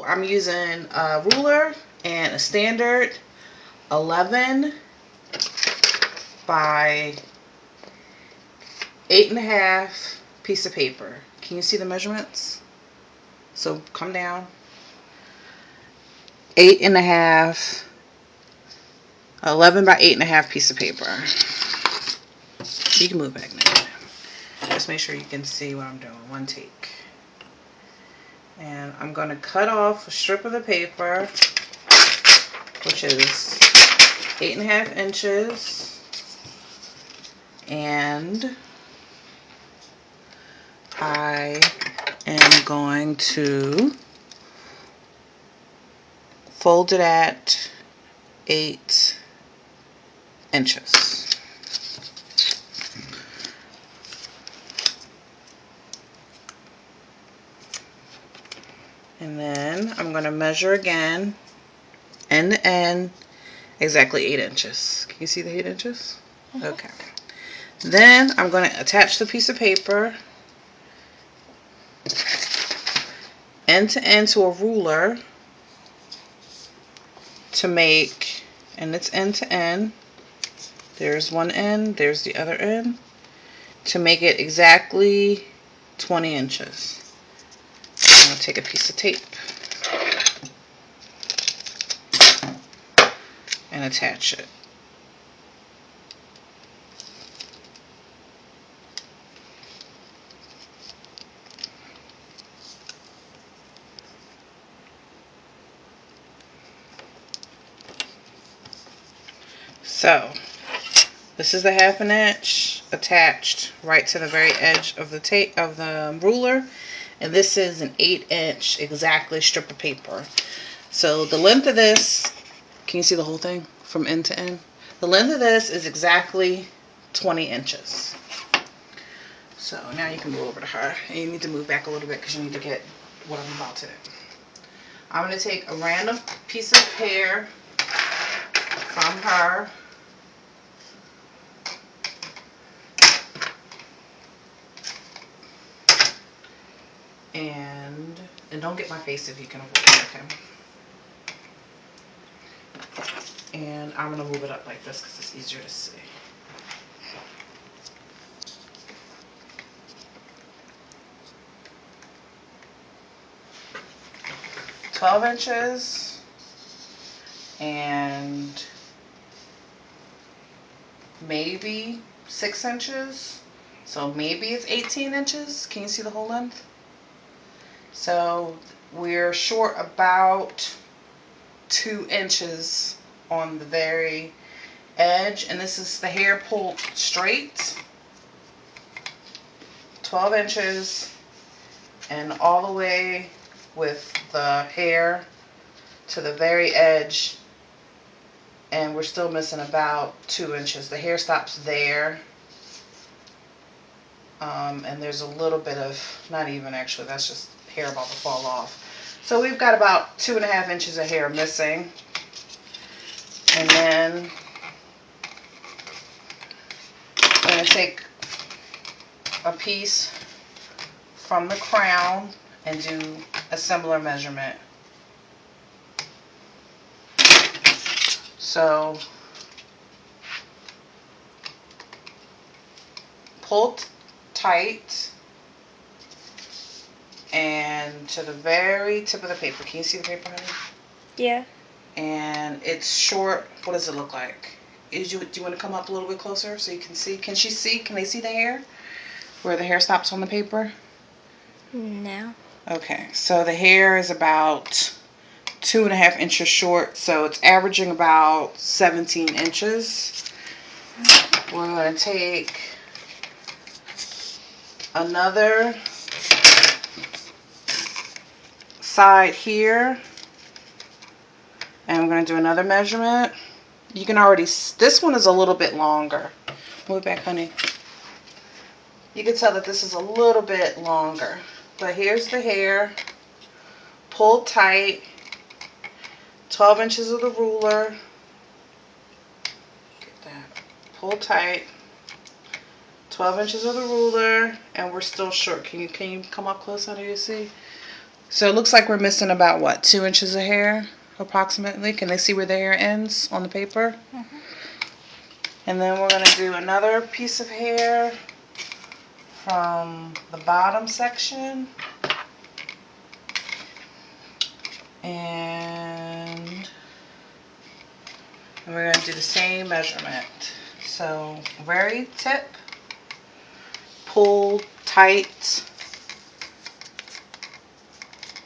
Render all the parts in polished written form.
I'm using a ruler and a standard 11 by 8.5 piece of paper. Can you see the measurements? So come down. 8.5, 11 by 8.5 piece of paper. You can move back now. Just make sure you can see what I'm doing. One take. And I'm going to cut off a strip of the paper, which is 8.5 inches. And I am going to fold it at 8 inches. And then I'm going to measure again, end to end, exactly 8 inches. Can you see the 8 inches? Okay. Then I'm going to attach the piece of paper end to end to a ruler to make, and it's end to end. There's one end, there's the other end, to make it exactly 20 inches. I'm going to take a piece of tape and attach it. So this is the 1/2 inch attached right to the very edge of the tape of the ruler, and this is an 8-inch exactly strip of paper. So the length of this, can you see the whole thing from end to end? The length of this is exactly 20 inches. So now you can go over to her, and you need to move back a little bit because you need to get what I'm about to do. I'm going to take a random piece of hair from her, and don't get my face if you can avoid it, okay? And I'm going to move it up like this because it's easier to see. 12 inches and maybe 6 inches. So maybe it's 18 inches. Can you see the whole length? So we're short about 2 inches on the very edge, and this is the hair pulled straight. 12 inches and all the way with the hair to the very edge, and we're still missing about 2 inches. The hair stops there, and there's a little bit of, not even actually, that's just hair about to fall off. So we've got about 2.5 inches of hair missing. And then I'm going to take a piece from the crown and do a similar measurement. So pull tight and to the very tip of the paper. Can you see the paper, honey? Yeah. And it's short. What does it look like? Do you want to come up a little bit closer so you can see? Can she see? Can they see the hair? Where the hair stops on the paper? No. Okay, so the hair is about 2.5 inches short, so it's averaging about 17 inches. We're going to take another side here, and I'm going to do another measurement. You can already, this one is a little bit longer. Move back, honey. You can tell that this is a little bit longer. But here's the hair, pulled tight, 12 inches of the ruler. Get that. Pull tight, 12 inches of the ruler, and we're still short. Can you come up close, honey, to see? So it looks like we're missing about, what, 2 inches of hair, approximately? Can they see where the hair ends on the paper? Mm-hmm. And then we're going to do another piece of hair from the bottom section. And we're going to do the same measurement. So very tip, pull tight.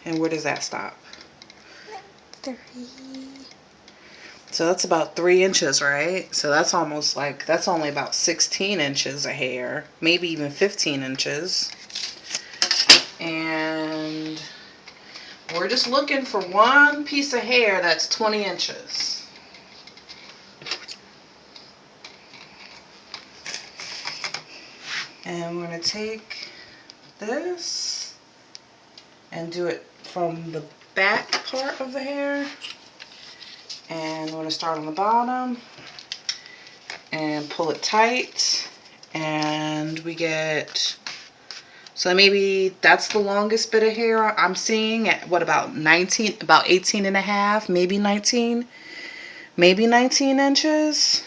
And where does that stop? 3. So that's about 3 inches, right? So that's almost like, that's only about 16 inches of hair, maybe even 15 inches. And we're just looking for one piece of hair that's 20 inches. And we're going to take this and do it from the back part of the hair. And we're going to start on the bottom and pull it tight. And we get, so maybe that's the longest bit of hair I'm seeing at what, about 19, about 18 and a half, maybe 19 inches.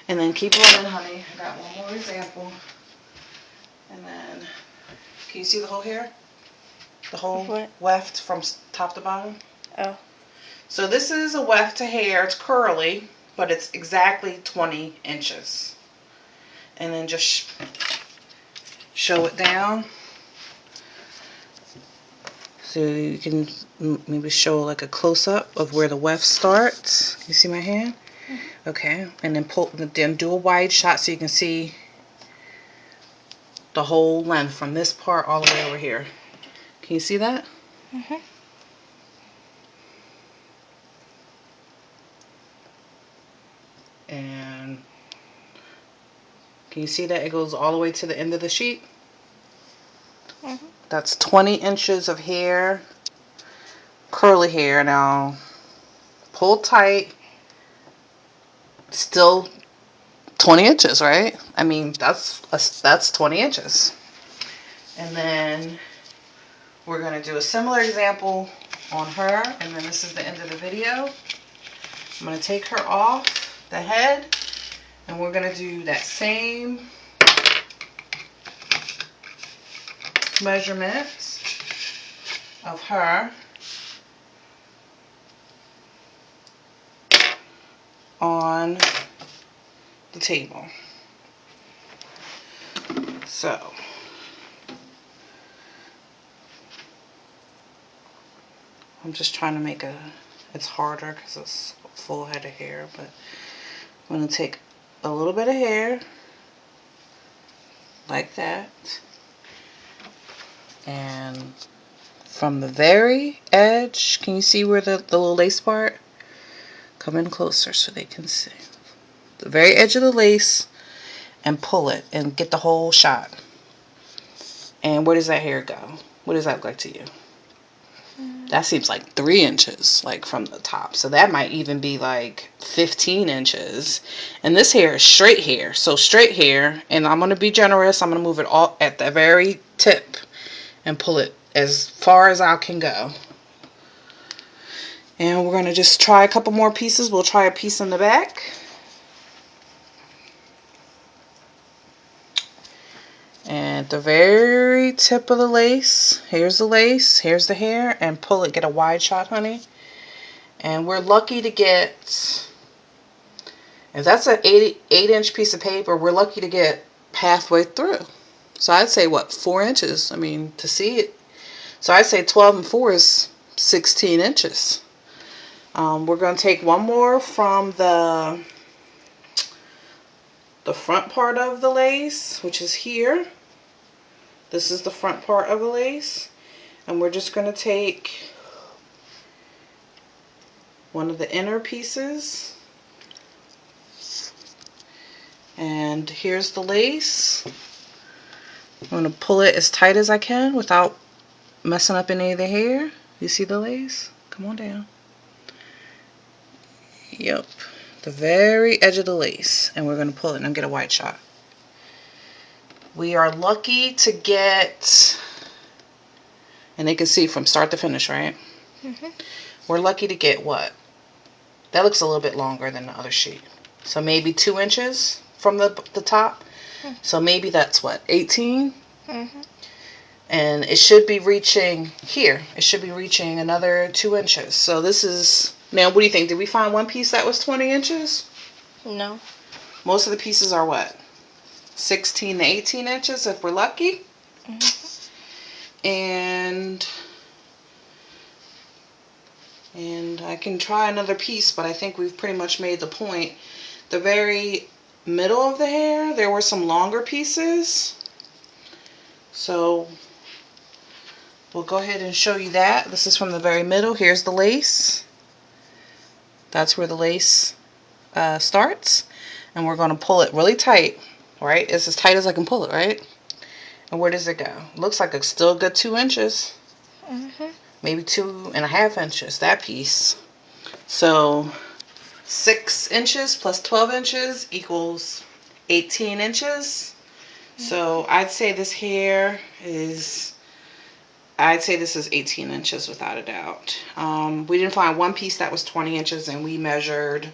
And then keep rolling, honey. I got one more example. And then, can you see the whole hair? The whole What? weft from top to bottom? Oh. So this is a weft of hair. It's curly, but it's exactly 20 inches. And then just show it down. So you can maybe show like a close-up of where the weft starts. You see my hand? Mm-hmm. Okay. And then do a wide shot so you can see the whole length from this part all the way over here. Can you see that? Mm-hmm. And can you see that it goes all the way to the end of the sheet? Mm-hmm. That's 20 inches of hair, curly hair. Now pull tight. Still 20 inches, right? I mean, that's 20 inches. And then we're going to do a similar example on her, and then this is the end of the video. I'm going to take her off the head, and we're going to do that same measurement of her on the table. So I'm just trying to make it's harder because it's a full head of hair, but I'm going to take a little bit of hair like that, and from the very edge, can you see where the little lace part? Come in closer so they can see. The very edge of the lace, and pull it and get the whole shot. And where does that hair go? What does that look like to you? That seems like 3 inches, like from the top. So that might even be like 15 inches. And this hair is straight hair. So straight hair, and I'm going to be generous. I'm going to move it all at the very tip and pull it as far as I can go. And we're going to just try a couple more pieces. We'll try a piece in the back. And at the very tip of the lace, here's the hair, and pull it. Get a wide shot, honey. And we're lucky to get, if that's an 8-inch piece of paper, we're lucky to get halfway through. So I'd say, what, 4 inches? I mean, to see it. So I'd say 12 and 4 is 16 inches. We're going to take one more from the front part of the lace, which is here. This is the front part of the lace. And we're just going to take one of the inner pieces. And here's the lace. I'm going to pull it as tight as I can without messing up any of the hair. You see the lace? Come on down. Yep. The very edge of the lace. And we're going to pull it and get a wide shot. We are lucky to get And they can see from start to finish, right? Mhm. We're lucky to get what? That looks a little bit longer than the other sheet. So maybe 2 inches from the top. So maybe that's what? 18? Mhm. And it should be reaching here. It should be reaching another 2 inches. So this is, now what do you think? Did we find one piece that was 20 inches? No. Most of the pieces are what? 16 to 18 inches if we're lucky. Mhm. And I can try another piece, but I think we've pretty much made the point. The very middle of the hair, there were some longer pieces. So we'll go ahead and show you that. This is from the very middle. Here's the lace. That's where the lace starts. And we're going to pull it really tight, right? It's as tight as I can pull it, right? And where does it go? Looks like it's still a good 2 inches. Mhm. Maybe 2.5 inches, that piece. So 6 inches plus 12 inches equals 18 inches. So I'd say this hair is, I'd say this is 18 inches without a doubt. We didn't find one piece that was 20 inches, and we measured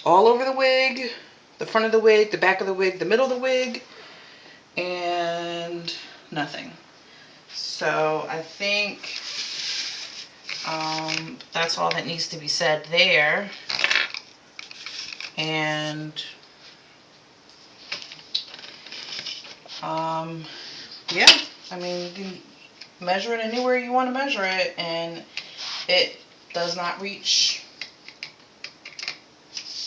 all over the wig, the front of the wig, the back of the wig, the middle of the wig, and nothing. So I think that's all that needs to be said there. And yeah, I mean, you can measure it anywhere you want to measure it, and it does not reach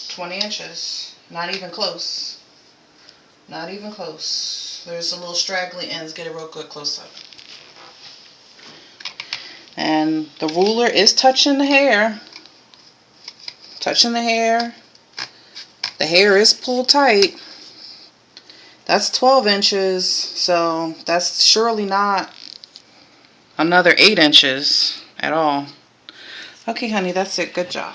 20 inches. Not even close. Not even close. There's a little straggly ends. Get a real good close up. And the ruler is touching the hair. Touching the hair. The hair is pulled tight. That's 12 inches, so that's surely not another 8 inches at all. Okay, honey, that's it. Good job.